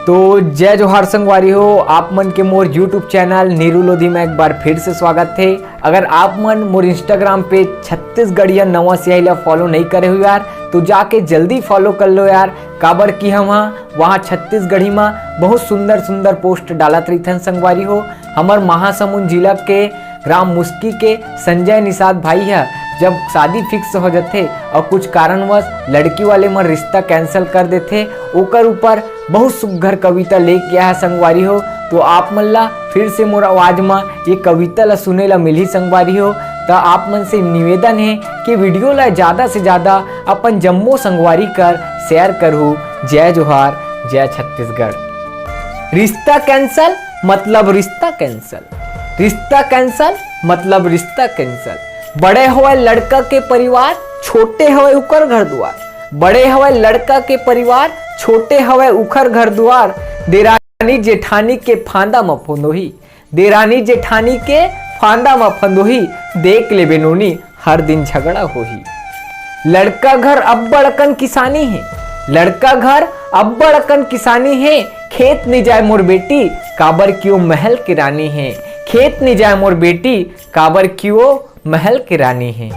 तो जय जोहार संगवारी हो, आप मन के मोर यूट्यूब चैनल नीरू लोधी में एक बार फिर से स्वागत थे। अगर आप मन मोर इंस्टाग्राम पे छत्तीसगढ़िया नवा सियाही ला फॉलो नहीं करे हो यार, तो जाके जल्दी फॉलो कर लो यार। काबर की हम वहाँ छत्तीसगढ़ी में बहुत सुंदर सुंदर पोस्ट डालत रही संगवारी हो। हमार महासमुंद जिला के ग्राम मुस्की के संजय निषाद भाई है, जब शादी फिक्स हो जाते और कुछ कारणवश लड़की वाले मन रिश्ता कैंसिल कर देते, ओकर ऊपर बहुत सुघर कविता लेके आया संगवारी हो। तो आप मन ला फिर से मोर आवाज में ये कविता ला सुने ला मिली संगवारी हो। तो आप मन से निवेदन है कि वीडियो ला ज़्यादा से ज़्यादा अपन जम्मो संगवारी कर शेयर करूँ। जय जोहार, जय छत्तीसगढ़। रिश्ता कैंसल मतलब रिश्ता कैंसल, रिश्ता कैंसल मतलब रिश्ता कैंसल। बड़े हुए लड़का के परिवार, छोटे हुए उकर घर द्वार। बड़े हुए लड़का के परिवार, छोटे हुए उखर घर द्वार। देरानी जेठानी के फांदा में फंदोही, देरानी जेठानी के फांदा में फंदोही। देख ले बेनोनी हर दिन झगड़ा होही। लड़का घर अब्बड़कन किसानी है, लड़का घर अब्बड़कन किसानी है। खेत नहीं जाए मोर बेटी, काबर क्यों महल की रानी है। खेत नहीं जाए मोर बेटी, काबर क्यों महल की रानी है।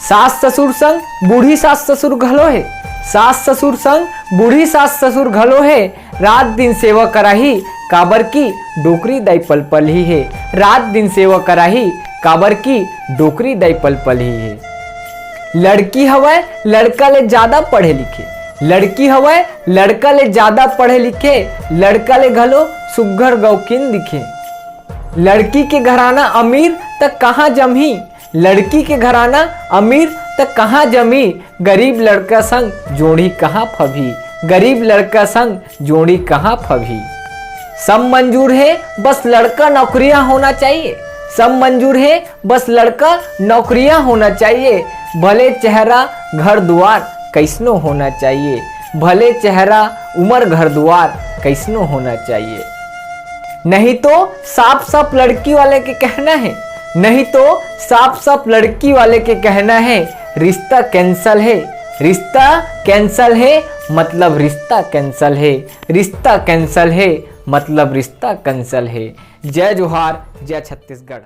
सास ससुर संग बूढ़ी सास ससुर घलो है, सास ससुर संग बूढ़ी सास ससुर घलो है। रात दिन सेवा कराही, काबर की डोकरी दाई पल पल ही है। रात दिन सेवा कराही, काबर की डोकरी दाई पल पल ही है। लड़की हवै लड़का ले ज्यादा पढ़े लिखे, लड़की हवै लड़का ले ज्यादा पढ़े लिखे। लड़का ले घलो सुघर गौकिन दिखे। लड़की के घराना अमीर तक कहाँ जमी, लड़की के घराना अमीर तक कहाँ जमी। गरीब लड़का संग जोड़ी कहाँ फभी, गरीब लड़का संग जोड़ी कहाँ फभी। सब मंजूर है बस लड़का नौकरियां होना चाहिए, सब मंजूर है बस लड़का नौकरियां होना चाहिए। भले चेहरा घर द्वार कैसनो होना चाहिए, भले चेहरा उम्र घर द्वार कैसनो होना चाहिए। नहीं तो साफ साफ लड़की वाले के कहना है, नहीं तो साफ साफ लड़की वाले के कहना है। रिश्ता कैंसल है, रिश्ता कैंसल है मतलब रिश्ता कैंसल है, रिश्ता कैंसल है मतलब रिश्ता कैंसल है। जय जोहार, जय छत्तीसगढ़।